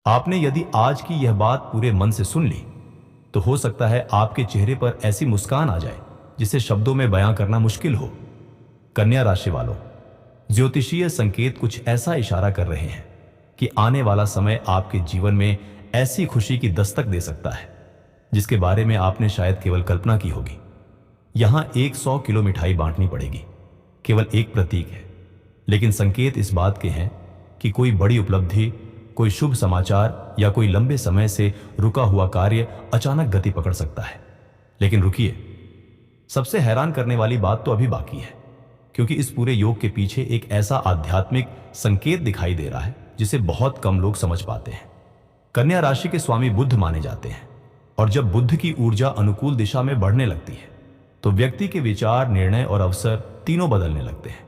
आपने यदि आज की यह बात पूरे मन से सुन ली तो हो सकता है आपके चेहरे पर ऐसी मुस्कान आ जाए जिसे शब्दों में बयां करना मुश्किल हो। कन्या राशि वालों, ज्योतिषीय संकेत कुछ ऐसा इशारा कर रहे हैं कि आने वाला समय आपके जीवन में ऐसी खुशी की दस्तक दे सकता है जिसके बारे में आपने शायद केवल कल्पना की होगी। यहां 100 किलो मिठाई बांटनी पड़ेगी, केवल एक प्रतीक है, लेकिन संकेत इस बात के हैं कि कोई बड़ी उपलब्धि, कोई शुभ समाचार या कोई लंबे समय से रुका हुआ कार्य अचानक गति पकड़ सकता है। लेकिन रुकिए, सबसे हैरान करने वाली बात तो अभी बाकी है, क्योंकि इस पूरे योग के पीछे एक ऐसा आध्यात्मिक संकेत दिखाई दे रहा है जिसे बहुत कम लोग समझ पाते हैं। कन्या राशि के स्वामी बुध माने जाते हैं, और जब बुध की ऊर्जा अनुकूल दिशा में बढ़ने लगती है तो व्यक्ति के विचार, निर्णय और अवसर तीनों बदलने लगते हैं।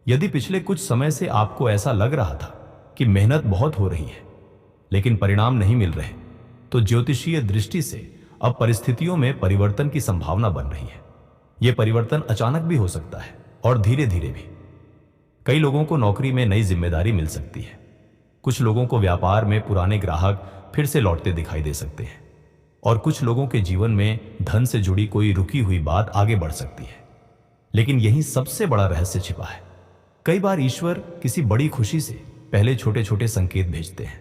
यदि पिछले कुछ समय से आपको ऐसा लग रहा था कि मेहनत बहुत हो रही है लेकिन परिणाम नहीं मिल रहे, तो ज्योतिषीय दृष्टि से अब परिस्थितियों में परिवर्तन की संभावना बन रही है। यह परिवर्तन अचानक भी हो सकता है और धीरे धीरे भी। कई लोगों को नौकरी में नई जिम्मेदारी मिल सकती है, कुछ लोगों को व्यापार में पुराने ग्राहक फिर से लौटते दिखाई दे सकते हैं, और कुछ लोगों के जीवन में धन से जुड़ी कोई रुकी हुई बात आगे बढ़ सकती है। लेकिन यही सबसे बड़ा रहस्य छिपा है। कई बार ईश्वर किसी बड़ी खुशी से पहले छोटे छोटे संकेत भेजते हैं।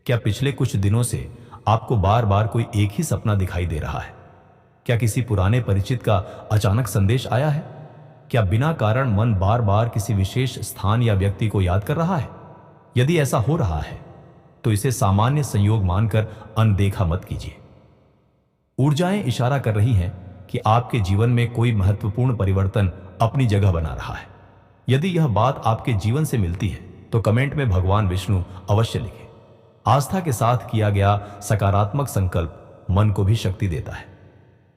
क्या पिछले कुछ दिनों से आपको बार बार कोई एक ही सपना दिखाई दे रहा है? क्या किसी पुराने परिचित का अचानक संदेश आया है? क्या बिना कारण मन बार बार किसी विशेष स्थान या व्यक्ति को याद कर रहा है? यदि ऐसा हो रहा है तो इसे सामान्य संयोग मानकर अनदेखा मत कीजिए। ऊर्जाएं इशारा कर रही हैं कि आपके जीवन में कोई महत्वपूर्ण परिवर्तन अपनी जगह बना रहा है। यदि यह बात आपके जीवन से मिलती है तो कमेंट में भगवान विष्णु अवश्य लिखें। आस्था के साथ किया गया सकारात्मक संकल्प मन को भी शक्ति देता है।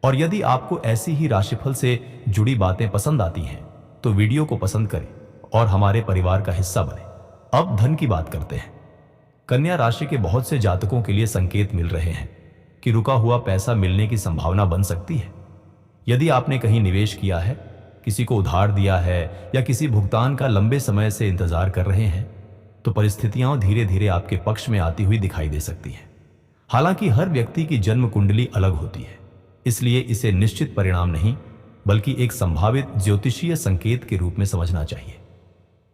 और यदि आपको ऐसी ही राशिफल से जुड़ी बातें पसंद आती हैं तो वीडियो को पसंद करें और हमारे परिवार का हिस्सा बने। अब धन की बात करते हैं। कन्या राशि के बहुत से जातकों के लिए संकेत मिल रहे हैं कि रुका हुआ पैसा मिलने की संभावना बन सकती है। यदि आपने कहीं निवेश किया है, किसी को उधार दिया है या किसी भुगतान का लंबे समय से इंतजार कर रहे हैं, तो परिस्थितियां धीरे धीरे आपके पक्ष में आती हुई दिखाई दे सकती हैं। हालांकि हर व्यक्ति की जन्म कुंडली अलग होती है, इसलिए इसे निश्चित परिणाम नहीं बल्कि एक संभावित ज्योतिषीय संकेत के रूप में समझना चाहिए।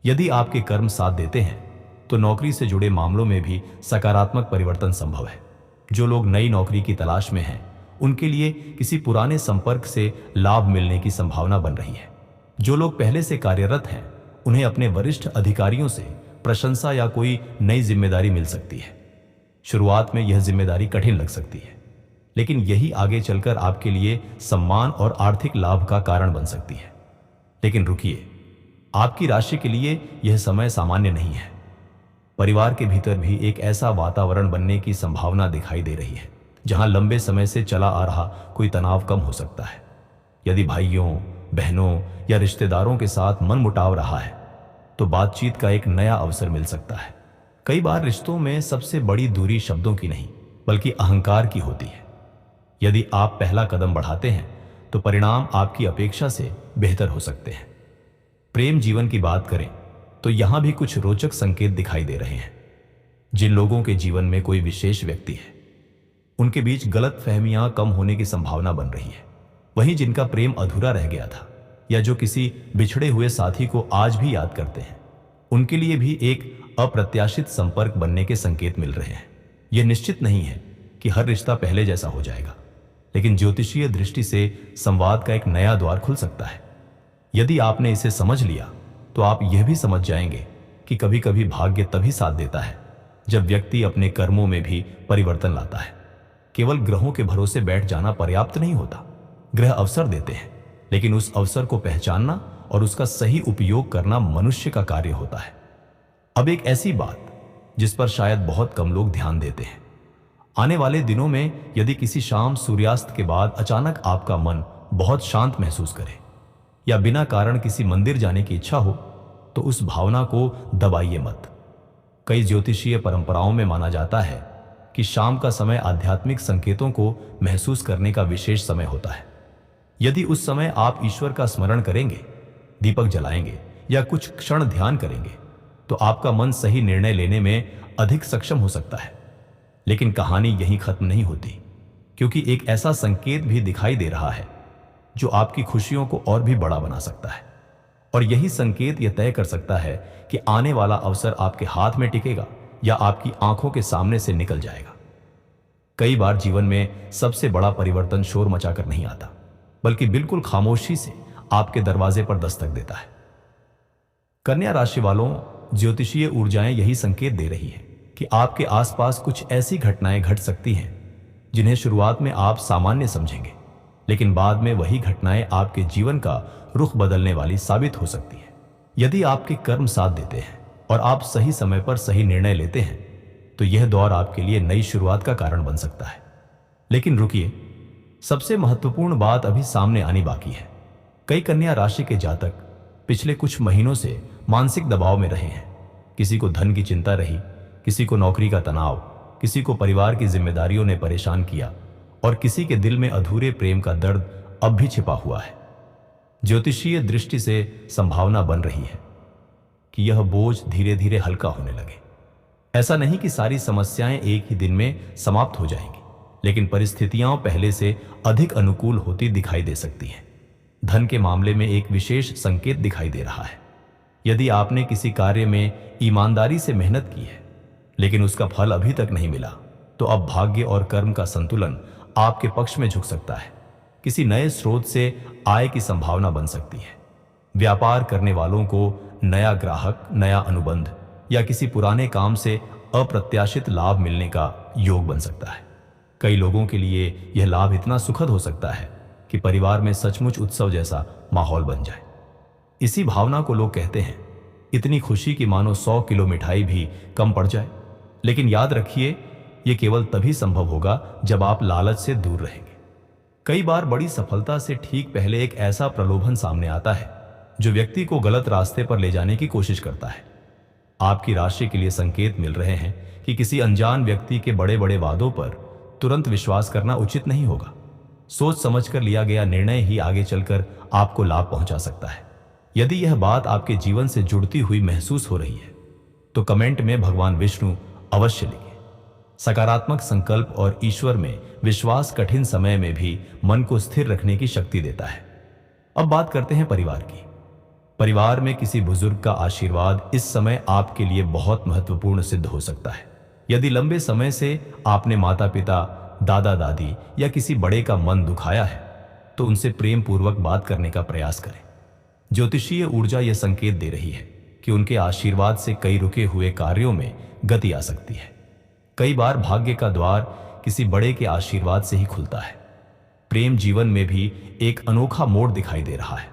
यदि आपके कर्म साथ देते हैं तो नौकरी से जुड़े मामलों में भी सकारात्मक परिवर्तन संभव है। जो लोग नई नौकरी की तलाश में हैं, उनके लिए किसी पुराने संपर्क से लाभ मिलने की संभावना बन रही है। जो लोग पहले से कार्यरत हैं, उन्हें अपने वरिष्ठ अधिकारियों से प्रशंसा या कोई नई जिम्मेदारी मिल सकती है। शुरुआत में यह जिम्मेदारी कठिन लग सकती है, लेकिन यही आगे चलकर आपके लिए सम्मान और आर्थिक लाभ का कारण बन सकती है। लेकिन रुकिए, आपकी राशि के लिए यह समय सामान्य नहीं है। परिवार के भीतर भी एक ऐसा वातावरण बनने की संभावना दिखाई दे रही है जहां लंबे समय से चला आ रहा कोई तनाव कम हो सकता है। यदि भाइयों, बहनों या रिश्तेदारों के साथ मनमुटाव रहा है तो बातचीत का एक नया अवसर मिल सकता है। कई बार रिश्तों में सबसे बड़ी दूरी शब्दों की नहीं बल्कि अहंकार की होती है। यदि आप पहला कदम बढ़ाते हैं तो परिणाम आपकी अपेक्षा से बेहतर हो सकते हैं। प्रेम जीवन की बात करें तो यहां भी कुछ रोचक संकेत दिखाई दे रहे हैं। जिन लोगों के जीवन में कोई विशेष व्यक्ति है, उनके बीच गलतफहमियां कम होने की संभावना बन रही है। वहीं जिनका प्रेम अधूरा रह गया था या जो किसी बिछड़े हुए साथी को आज भी याद करते हैं, उनके लिए भी एक अप्रत्याशित संपर्क बनने के संकेत मिल रहे हैं। यह निश्चित नहीं है कि हर रिश्ता पहले जैसा हो जाएगा, लेकिन ज्योतिषीय दृष्टि से संवाद का एक नया द्वार खुल सकता है। यदि आपने इसे समझ लिया तो आप यह भी समझ जाएंगे कि कभी कभी भाग्य तभी साथ देता है जब व्यक्ति अपने कर्मों में भी परिवर्तन लाता है। केवल ग्रहों के भरोसे बैठ जाना पर्याप्त नहीं होता। ग्रह अवसर देते हैं, लेकिन उस अवसर को पहचानना और उसका सही उपयोग करना मनुष्य का कार्य होता है। अब एक ऐसी बात जिस पर शायद बहुत कम लोग ध्यान देते हैं। आने वाले दिनों में यदि किसी शाम सूर्यास्त के बाद अचानक आपका मन बहुत शांत महसूस करे या बिना कारण किसी मंदिर जाने की इच्छा हो, तो उस भावना को दबाइए मत। कई ज्योतिषीय परंपराओं में माना जाता है कि शाम का समय आध्यात्मिक संकेतों को महसूस करने का विशेष समय होता है। यदि उस समय आप ईश्वर का स्मरण करेंगे, दीपक जलाएंगे या कुछ क्षण ध्यान करेंगे, तो आपका मन सही निर्णय लेने में अधिक सक्षम हो सकता है। लेकिन कहानी यहीं खत्म नहीं होती, क्योंकि एक ऐसा संकेत भी दिखाई दे रहा है जो आपकी खुशियों को और भी बड़ा बना सकता है। और यही संकेत यह तय कर सकता है कि आने वाला अवसर आपके हाथ में टिकेगा या आपकी आंखों के सामने से निकल जाएगा। कई बार जीवन में सबसे बड़ा परिवर्तन शोर मचाकर नहीं आता, बल्कि बिल्कुल खामोशी से आपके दरवाजे पर दस्तक देता है। कन्या राशि वालों, ज्योतिषीय ऊर्जाएं यही संकेत दे रही हैं कि आपके आसपास कुछ ऐसी घटनाएं घट सकती हैं जिन्हें शुरुआत में आप सामान्य समझेंगे, लेकिन बाद में वही घटनाएं आपके जीवन का रुख बदलने वाली साबित हो सकती है। यदि आपके कर्म साथ देते हैं और आप सही समय पर सही निर्णय लेते हैं तो यह दौर आपके लिए नई शुरुआत का कारण बन सकता है। लेकिन रुकिए, सबसे महत्वपूर्ण बात अभी सामने आनी बाकी है। कई कन्या राशि के जातक पिछले कुछ महीनों से मानसिक दबाव में रहे हैं। किसी को धन की चिंता रही, किसी को नौकरी का तनाव, किसी को परिवार की जिम्मेदारियों ने परेशान किया और किसी के दिल में अधूरे प्रेम का दर्द अब भी छिपा हुआ है। ज्योतिषीय दृष्टि से संभावना बन रही है कि यह बोझ धीरे धीरे हल्का होने लगे। ऐसा नहीं कि सारी समस्याएं एक ही दिन में समाप्त हो जाएंगी, लेकिन परिस्थितियां पहले से अधिक अनुकूल होती दिखाई दे सकती हैं। धन के मामले में एक विशेष संकेत दिखाई दे रहा है। यदि आपने किसी कार्य में ईमानदारी से मेहनत की है लेकिन उसका फल अभी तक नहीं मिला, तो अब भाग्य और कर्म का संतुलन आपके पक्ष में झुक सकता है। किसी नए स्रोत से आय की संभावना बन सकती है। व्यापार करने वालों को नया ग्राहक, नया अनुबंध या किसी पुराने काम से अप्रत्याशित लाभ मिलने का योग बन सकता है। कई लोगों के लिए यह लाभ इतना सुखद हो सकता है कि परिवार में सचमुच उत्सव जैसा माहौल बन जाए। इसी भावना को लोग कहते हैं इतनी खुशी कि मानो 100 किलो मिठाई भी कम पड़ जाए। लेकिन याद रखिए, यह केवल तभी संभव होगा जब आप लालच से दूर रहेंगे। कई बार बड़ी सफलता से ठीक पहले एक ऐसा प्रलोभन सामने आता है जो व्यक्ति को गलत रास्ते पर ले जाने की कोशिश करता है। आपकी राशि के लिए संकेत मिल रहे हैं कि किसी अनजान व्यक्ति के बड़े बड़े वादों पर तुरंत विश्वास करना उचित नहीं होगा। सोच समझकर लिया गया निर्णय ही आगे चलकर आपको लाभ पहुंचा सकता है। यदि यह बात आपके जीवन से जुड़ती हुई महसूस हो रही है तो कमेंट में भगवान विष्णु अवश्य लिखें। सकारात्मक संकल्प और ईश्वर में विश्वास कठिन समय में भी मन को स्थिर रखने की शक्ति देता है। अब बात करते हैं परिवार की। परिवार में किसी बुजुर्ग का आशीर्वाद इस समय आपके लिए बहुत महत्वपूर्ण सिद्ध हो सकता है। यदि लंबे समय से आपने माता पिता, दादा दादी या किसी बड़े का मन दुखाया है तो उनसे प्रेम पूर्वक बात करने का प्रयास करें। ज्योतिषीय ऊर्जा यह संकेत दे रही है कि उनके आशीर्वाद से कई रुके हुए कार्यों में गति आ सकती है। कई बार भाग्य का द्वार किसी बड़े के आशीर्वाद से ही खुलता है। प्रेम जीवन में भी एक अनोखा मोड़ दिखाई दे रहा है।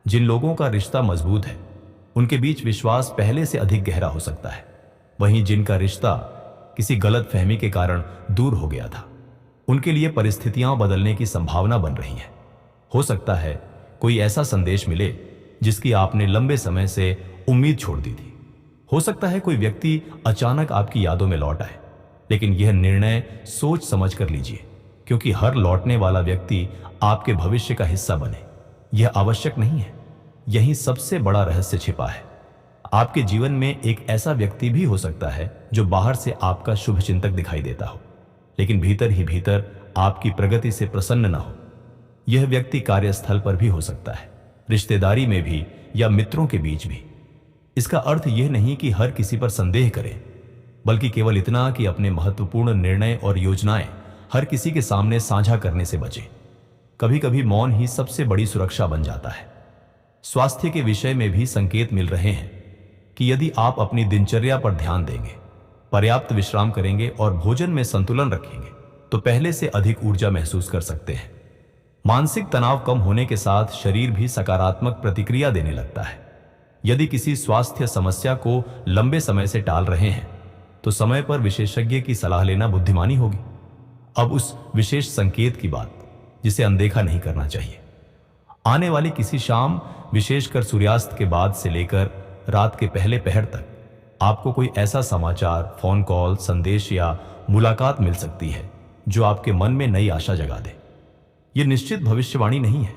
जिन लोगों का रिश्ता मजबूत है उनके बीच विश्वास पहले से अधिक गहरा हो सकता है। वहीं जिनका रिश्ता किसी गलत फहमी के कारण दूर हो गया था, उनके लिए परिस्थितियां बदलने की संभावना बन रही है। हो सकता है कोई ऐसा संदेश मिले जिसकी आपने लंबे समय से उम्मीद छोड़ दी थी। हो सकता है कोई व्यक्ति अचानक आपकी यादों में लौट आए, लेकिन यह निर्णय सोच समझ कर लीजिए, क्योंकि हर लौटने वाला व्यक्ति आपके भविष्य का हिस्सा बने यह आवश्यक नहीं है। यही सबसे बड़ा रहस्य छिपा है। आपके जीवन में एक ऐसा व्यक्ति भी हो सकता है जो बाहर से आपका शुभ चिंतक दिखाई देता हो, लेकिन भीतर ही भीतर आपकी प्रगति से प्रसन्न न हो। यह व्यक्ति कार्यस्थल पर भी हो सकता है, रिश्तेदारी में भी या मित्रों के बीच भी। इसका अर्थ यह नहीं कि हर किसी पर संदेह करें, बल्कि केवल इतना कि अपने महत्वपूर्ण निर्णय और योजनाएं हर किसी के सामने साझा करने से बचें। कभी कभी मौन ही सबसे बड़ी सुरक्षा बन जाता है। स्वास्थ्य के विषय में भी संकेत मिल रहे हैं कि यदि आप अपनी दिनचर्या पर ध्यान देंगे, पर्याप्त विश्राम करेंगे और भोजन में संतुलन रखेंगे तो पहले से अधिक ऊर्जा महसूस कर सकते हैं। मानसिक तनाव कम होने के साथ शरीर भी सकारात्मक प्रतिक्रिया देने लगता है। यदि किसी स्वास्थ्य समस्या को लंबे समय से टाल रहे हैं तो समय पर विशेषज्ञ की सलाह लेना बुद्धिमानी होगी। अब उस विशेष संकेत की बात जिसे अनदेखा नहीं करना चाहिए। आने वाली किसी शाम, विशेषकर सूर्यास्त के बाद से लेकर रात के पहले पहर तक, आपको कोई ऐसा समाचार, फोन कॉल, संदेश या मुलाकात मिल सकती है जो आपके मन में नई आशा जगा दे। यह निश्चित भविष्यवाणी नहीं है,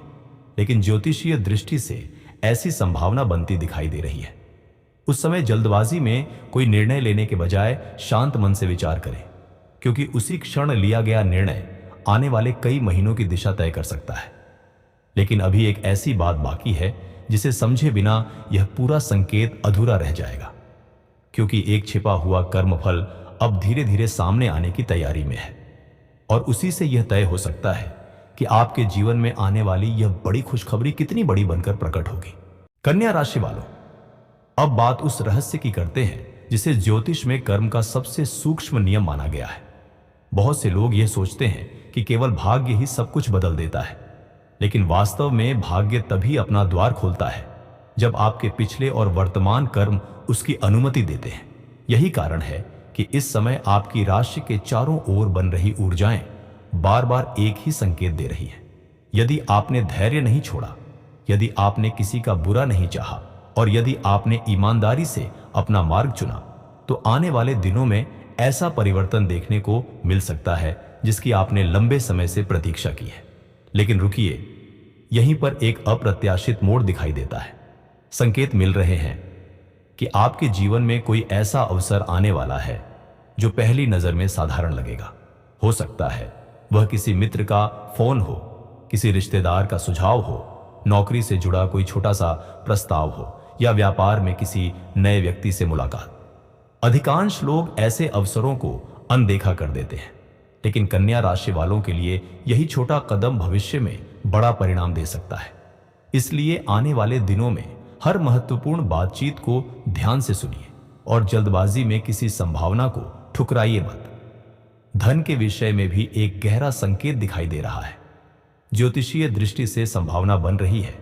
लेकिन ज्योतिषीय दृष्टि से ऐसी संभावना बनती दिखाई दे रही है। उस समय जल्दबाजी में कोई निर्णय लेने के बजाय शांत मन से विचार करें, क्योंकि उसी क्षण लिया गया निर्णय आने वाले कई महीनों की दिशा तय कर सकता है। लेकिन अभी एक ऐसी बात बाकी है जिसे समझे बिना यह पूरा संकेत अधूरा रह जाएगा, क्योंकि एक छिपा हुआ कर्मफल अब धीरे धीरे सामने आने की तैयारी में है और उसी से यह तय हो सकता है कि आपके जीवन में आने वाली यह बड़ी खुशखबरी कितनी बड़ी बनकर प्रकट होगी। कन्या राशि वालों, अब बात उस रहस्य की करते हैं जिसे ज्योतिष में कर्म का सबसे सूक्ष्म नियम माना गया है। बहुत से लोग यह सोचते हैं कि केवल भाग्य ही सब कुछ बदल देता है, लेकिन वास्तव में भाग्य तभी अपना द्वार खोलता है जब आपके पिछले और वर्तमान कर्म उसकी अनुमति देते हैं। यही कारण है कि इस समय आपकी राशि के चारों ओर बन रही ऊर्जाएं बार बार एक ही संकेत दे रही हैं। यदि आपने धैर्य नहीं छोड़ा, यदि आपने किसी का बुरा नहीं चाहा और यदि आपने ईमानदारी से अपना मार्ग चुना, तो आने वाले दिनों में ऐसा परिवर्तन देखने को मिल सकता है जिसकी आपने लंबे समय से प्रतीक्षा की है। लेकिन रुकिए, यहीं पर एक अप्रत्याशित मोड़ दिखाई देता है। संकेत मिल रहे हैं कि आपके जीवन में कोई ऐसा अवसर आने वाला है जो पहली नजर में साधारण लगेगा। हो सकता है वह किसी मित्र का फोन हो, किसी रिश्तेदार का सुझाव हो, नौकरी से जुड़ा कोई छोटा सा प्रस्ताव हो या व्यापार में किसी नए व्यक्ति से मुलाकात। अधिकांश लोग ऐसे अवसरों को अनदेखा कर देते हैं, लेकिन कन्या राशि वालों के लिए यही छोटा कदम भविष्य में बड़ा परिणाम दे सकता है। इसलिए आने वाले दिनों में हर महत्वपूर्ण बातचीत को ध्यान से सुनिए और जल्दबाजी में किसी संभावना को ठुकराइए मत। धन के विषय में भी एक गहरा संकेत दिखाई दे रहा है। ज्योतिषीय दृष्टि से संभावना बन रही है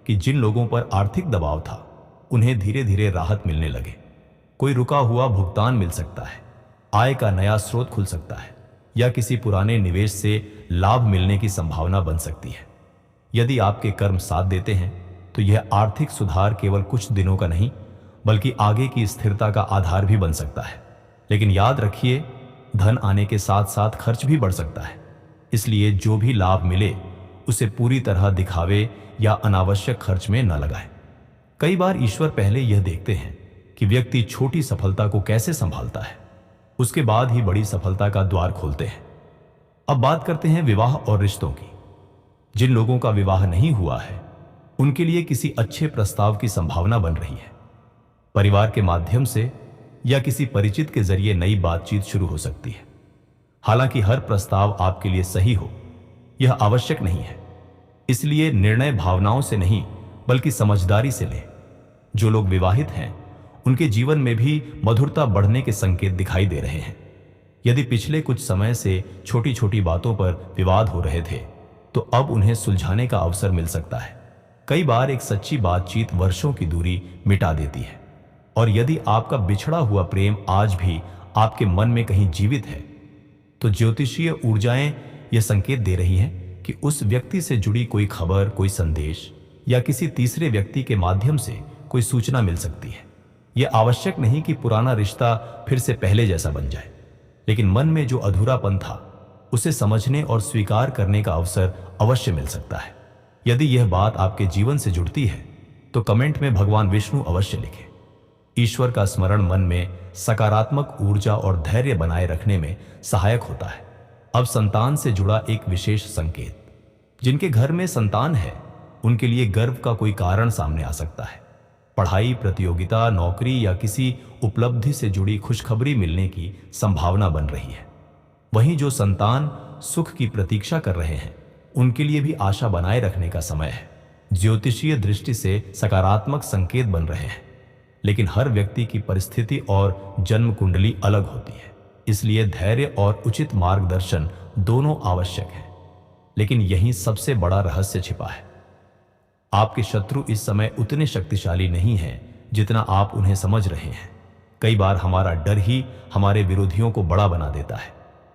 कि जिन लोगों पर आर्थिक दबाव था, उन्हें धीरे धीरे राहत मिलने लगे। कोई रुका हुआ भुगतान मिल सकता है, आय का नया स्रोत खुल सकता है या किसी पुराने निवेश से लाभ मिलने की संभावना बन सकती है। यदि आपके कर्म साथ देते हैं तो यह आर्थिक सुधार केवल कुछ दिनों का नहीं बल्कि आगे की स्थिरता का आधार भी बन सकता है। लेकिन याद रखिए, धन आने के साथ साथ खर्च भी बढ़ सकता है। इसलिए जो भी लाभ मिले उसे पूरी तरह दिखावे या अनावश्यक खर्च में न लगाएं। कई बार ईश्वर पहले यह देखते हैं कि व्यक्ति छोटी सफलता को कैसे संभालता है, उसके बाद ही बड़ी सफलता का द्वार खोलते हैं। अब बात करते हैं विवाह और रिश्तों की। जिन लोगों का विवाह नहीं हुआ है, उनके लिए किसी अच्छे प्रस्ताव की संभावना बन रही है। परिवार के माध्यम से या किसी परिचित के जरिए नई बातचीत शुरू हो सकती है। हालांकि हर प्रस्ताव आपके लिए सही हो, यह आवश्यक नहीं है। इसलिए निर्णय भावनाओं से नहीं बल्कि समझदारी से लें। जो लोग विवाहित हैं, उनके जीवन में भी मधुरता बढ़ने के संकेत दिखाई दे रहे हैं। यदि पिछले कुछ समय से छोटी छोटी बातों पर विवाद हो रहे थे, तो अब उन्हें सुलझाने का अवसर मिल सकता है। कई बार एक सच्ची बातचीत वर्षों की दूरी मिटा देती है। और यदि आपका बिछड़ा हुआ प्रेम आज भी आपके मन में कहीं जीवित है, तो ज्योतिषीय ऊर्जाएं यह संकेत दे रही हैं कि उस व्यक्ति से जुड़ी कोई खबर, कोई संदेश या किसी तीसरे व्यक्ति के माध्यम से कोई सूचना मिल सकती है। यह आवश्यक नहीं कि पुराना रिश्ता फिर से पहले जैसा बन जाए, लेकिन मन में जो अधूरापन था उसे समझने और स्वीकार करने का अवसर अवश्य मिल सकता है। यदि यह बात आपके जीवन से जुड़ती है तो कमेंट में भगवान विष्णु अवश्य लिखें। ईश्वर का स्मरण मन में सकारात्मक ऊर्जा और धैर्य बनाए रखने में सहायक होता है। अब संतान से जुड़ा एक विशेष संकेत। जिनके घर में संतान है, उनके लिए गर्व का कोई कारण सामने आ सकता है। पढ़ाई, प्रतियोगिता, नौकरी या किसी उपलब्धि से जुड़ी खुशखबरी मिलने की संभावना बन रही है। वहीं जो संतान सुख की प्रतीक्षा कर रहे हैं, उनके लिए भी आशा बनाए रखने का समय है। ज्योतिषीय दृष्टि से सकारात्मक संकेत बन रहे हैं, लेकिन हर व्यक्ति की परिस्थिति और जन्म कुंडली अलग होती है। इसलिए धैर्य और उचित मार्गदर्शन दोनों आवश्यक है। लेकिन यही सबसे बड़ा रहस्य छिपा है। आपके शत्रु इस समय उतने शक्तिशाली नहीं हैं जितना आप उन्हें समझ रहे हैं। कई बार हमारा डर ही हमारे विरोधियों को बड़ा बना देता है।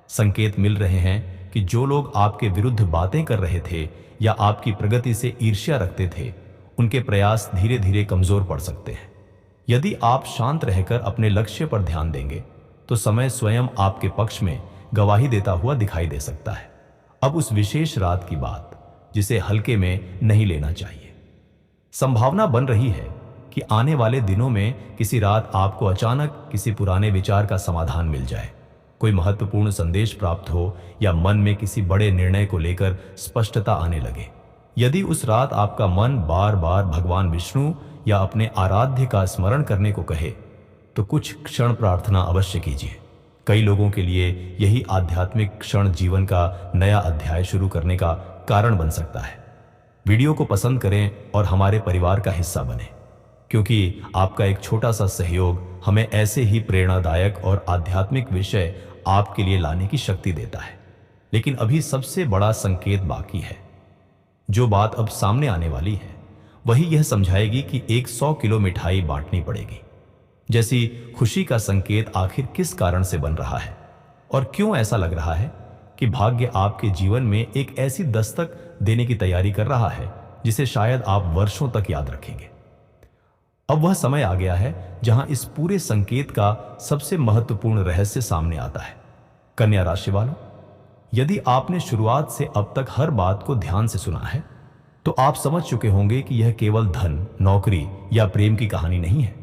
संकेत मिल रहे हैं कि जो लोग आपके विरुद्ध बातें कर रहे थे या आपकी प्रगति से ईर्ष्या रखते थे, उनके प्रयास धीरे धीरे कमजोर पड़ सकते हैं। यदि आप शांत रहकर अपने लक्ष्य पर ध्यान देंगे तो समय स्वयं आपके पक्ष में गवाही देता हुआ दिखाई दे सकता है। अब उस विशेष रात की बात जिसे हल्के में नहीं लेना चाहिए। संभावना बन रही है कि आने वाले दिनों में किसी रात आपको अचानक किसी पुराने विचार का समाधान मिल जाए। कोई महत्वपूर्ण संदेश प्राप्त हो या मन में किसी बड़े निर्णय को लेकर स्पष्टता आने लगे। यदि उस रात आपका मन बार बार भगवान विष्णु या अपने आराध्य का स्मरण करने को कहे तो कुछ क्षण प्रार्थना अवश्य कीजिए। कई लोगों के लिए यही आध्यात्मिक क्षण जीवन का नया अध्याय शुरू करने का कारण बन सकता है। वीडियो को पसंद करें और हमारे परिवार का हिस्सा बने, क्योंकि आपका एक छोटा सा सहयोग हमें ऐसे ही प्रेरणादायक और आध्यात्मिक विषय आपके लिए लाने की शक्ति देता है। लेकिन अभी सबसे बड़ा संकेत बाकी है। जो बात अब सामने आने वाली है वही यह समझाएगी कि 100 किलो मिठाई बांटनी पड़ेगी जैसी खुशी का संकेत आखिर किस कारण से बन रहा है और क्यों ऐसा लग रहा है कि भाग्य आपके जीवन में एक ऐसी दस्तक देने की तैयारी कर रहा है जिसे शायद आप वर्षों तक याद रखेंगे। अब वह समय आ गया है जहां इस पूरे संकेत का सबसे महत्वपूर्ण रहस्य सामने आता है। कन्या राशि वालों, यदि आपने शुरुआत से अब तक हर बात को ध्यान से सुना है तो आप समझ चुके होंगे कि यह केवल धन, नौकरी या प्रेम की कहानी नहीं है।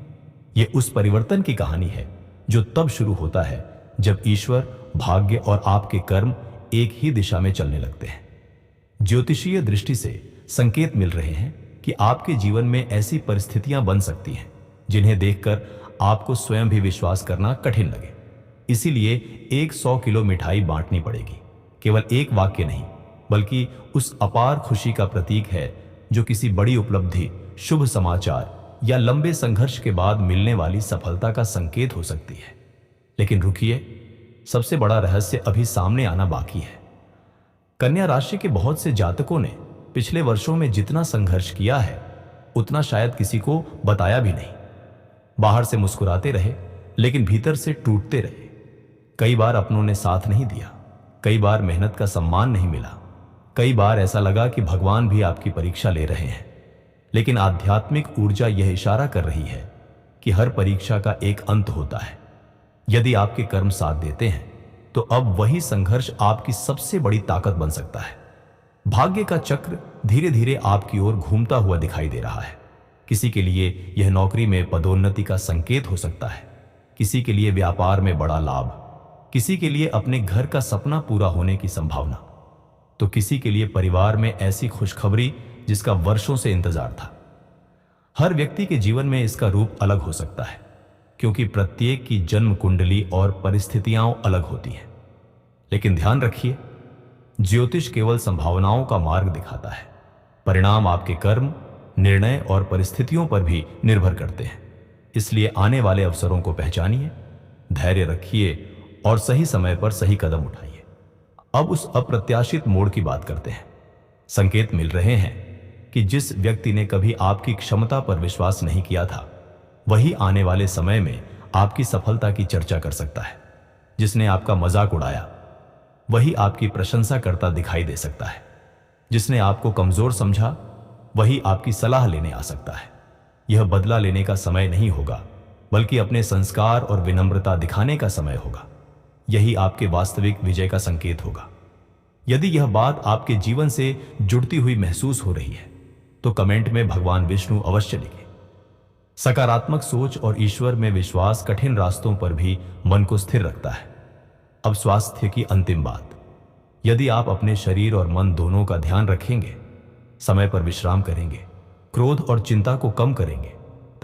यह उस परिवर्तन की कहानी है जो तब शुरू होता है जब ईश्वर, भाग्य और आपके कर्म एक ही दिशा में चलने लगते हैं। ज्योतिषीय दृष्टि से संकेत मिल रहे हैं कि आपके जीवन में ऐसी परिस्थितियां बन सकती हैं जिन्हें देखकर आपको स्वयं भी विश्वास करना कठिन लगे। इसीलिए 100 किलो मिठाई बांटनी पड़ेगी केवल एक वाक्य नहीं, बल्कि उस अपार खुशी का प्रतीक है जो किसी बड़ी उपलब्धि, शुभ समाचार या लंबे संघर्ष के बाद मिलने वाली सफलता का संकेत हो सकती है। लेकिन रुकिए, सबसे बड़ा रहस्य अभी सामने आना बाकी है। कन्या राशि के बहुत से जातकों ने पिछले वर्षों में जितना संघर्ष किया है उतना शायद किसी को बताया भी नहीं। बाहर से मुस्कुराते रहे लेकिन भीतर से टूटते रहे। कई बार अपनों ने साथ नहीं दिया, कई बार मेहनत का सम्मान नहीं मिला, कई बार ऐसा लगा कि भगवान भी आपकी परीक्षा ले रहे हैं। लेकिन आध्यात्मिक ऊर्जा यह इशारा कर रही है कि हर परीक्षा का एक अंत होता है। यदि आपके कर्म साथ देते हैं तो अब वही संघर्ष आपकी सबसे बड़ी ताकत बन सकता है। भाग्य का चक्र धीरे धीरे आपकी ओर घूमता हुआ दिखाई दे रहा है। किसी के लिए यह नौकरी में पदोन्नति का संकेत हो सकता है, किसी के लिए व्यापार में बड़ा लाभ, किसी के लिए अपने घर का सपना पूरा होने की संभावना, तो किसी के लिए परिवार में ऐसी खुशखबरी जिसका वर्षों से इंतजार था। हर व्यक्ति के जीवन में इसका रूप अलग हो सकता है, क्योंकि प्रत्येक की जन्म कुंडली और परिस्थितियां अलग होती हैं। लेकिन ध्यान रखिए, ज्योतिष केवल संभावनाओं का मार्ग दिखाता है। परिणाम आपके कर्म, निर्णय और परिस्थितियों पर भी निर्भर करते हैं। इसलिए आने वाले अवसरों को पहचानिए, धैर्य रखिए और सही समय पर सही कदम उठाइए। अब उस अप्रत्याशित मोड़ की बात करते हैं। संकेत मिल रहे हैं कि जिस व्यक्ति ने कभी आपकी क्षमता पर विश्वास नहीं किया था, वही आने वाले समय में आपकी सफलता की चर्चा कर सकता है। जिसने आपका मजाक उड़ाया वही आपकी प्रशंसा करता दिखाई दे सकता है। जिसने आपको कमजोर समझा वही आपकी सलाह लेने आ सकता है। यह बदला लेने का समय नहीं होगा, बल्कि अपने संस्कार और विनम्रता दिखाने का समय होगा। यही आपके वास्तविक विजय का संकेत होगा। यदि यह बात आपके जीवन से जुड़ती हुई महसूस हो रही है तो कमेंट में भगवान विष्णु अवश्य लिखें। सकारात्मक सोच और ईश्वर में विश्वास कठिन रास्तों पर भी मन को स्थिर रखता है। अब स्वास्थ्य की अंतिम बात। यदि आप अपने शरीर और मन दोनों का ध्यान रखेंगे, समय पर विश्राम करेंगे, क्रोध और चिंता को कम करेंगे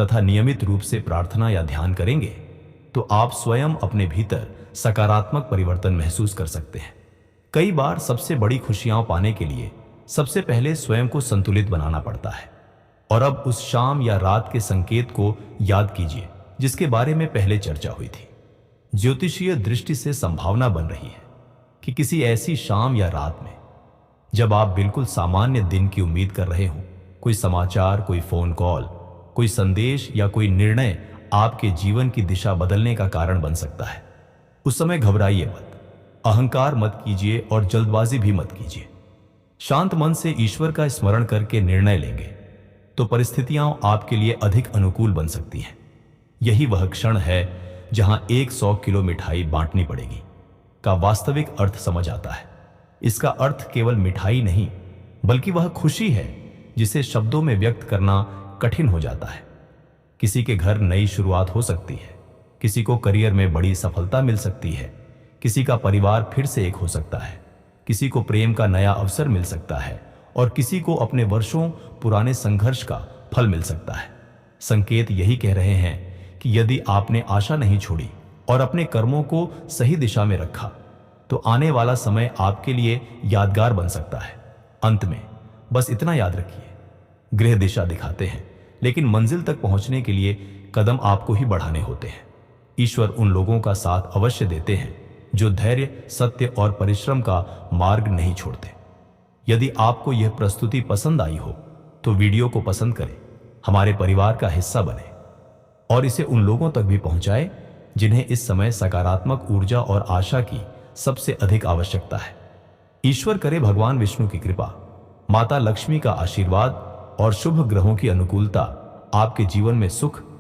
तथा नियमित रूप से प्रार्थना या ध्यान करेंगे, तो आप स्वयं अपने भीतर सकारात्मक परिवर्तन महसूस कर सकते हैं। कई बार सबसे बड़ी खुशियां पाने के लिए सबसे पहले स्वयं को संतुलित बनाना पड़ता है। और अब उस शाम या रात के संकेत को याद कीजिए जिसके बारे में पहले चर्चा हुई थी। ज्योतिषीय दृष्टि से संभावना बन रही है कि किसी ऐसी शाम या रात में जब आप बिल्कुल सामान्य दिन की उम्मीद कर रहे हों, कोई समाचार, कोई फोन कॉल, कोई संदेश या कोई निर्णय आपके जीवन की दिशा बदलने का कारण बन सकता है। उस समय घबराइए मत, अहंकार मत कीजिए और जल्दबाजी भी मत कीजिए। शांत मन से ईश्वर का स्मरण करके निर्णय लेंगे तो परिस्थितियां आपके लिए अधिक अनुकूल बन सकती हैं। यही वह क्षण है जहां 100 किलो मिठाई बांटनी पड़ेगी का वास्तविक अर्थ समझ आता है। इसका अर्थ केवल मिठाई नहीं, बल्कि वह खुशी है जिसे शब्दों में व्यक्त करना कठिन हो जाता है। किसी के घर नई शुरुआत हो सकती है, किसी को करियर में बड़ी सफलता मिल सकती है, किसी का परिवार फिर से एक हो सकता है, किसी को प्रेम का नया अवसर मिल सकता है और किसी को अपने वर्षों पुराने संघर्ष का फल मिल सकता है। संकेत यही कह रहे हैं कि यदि आपने आशा नहीं छोड़ी और अपने कर्मों को सही दिशा में रखा तो आने वाला समय आपके लिए यादगार बन सकता है। अंत में बस इतना याद रखिए, गृह दिशा दिखाते हैं लेकिन मंजिल तक पहुंचने के लिए कदम आपको ही बढ़ाने होते हैं। ईश्वर उन लोगों का साथ अवश्य देते हैं जो धैर्य, सत्य और परिश्रम का मार्ग नहीं छोड़ते। यदि आपको यह प्रस्तुति पसंद आई हो तो वीडियो को पसंद करें, हमारे परिवार का हिस्सा बने और इसे उन लोगों तक भी पहुंचाएं जिन्हें इस समय सकारात्मक ऊर्जा और आशा की सबसे अधिक आवश्यकता है। ईश्वर करे भगवान विष्णु की कृपा, माता लक्ष्मी का आशीर्वाद और शुभ ग्रहों की अनुकूलता आपके जीवन में सुख,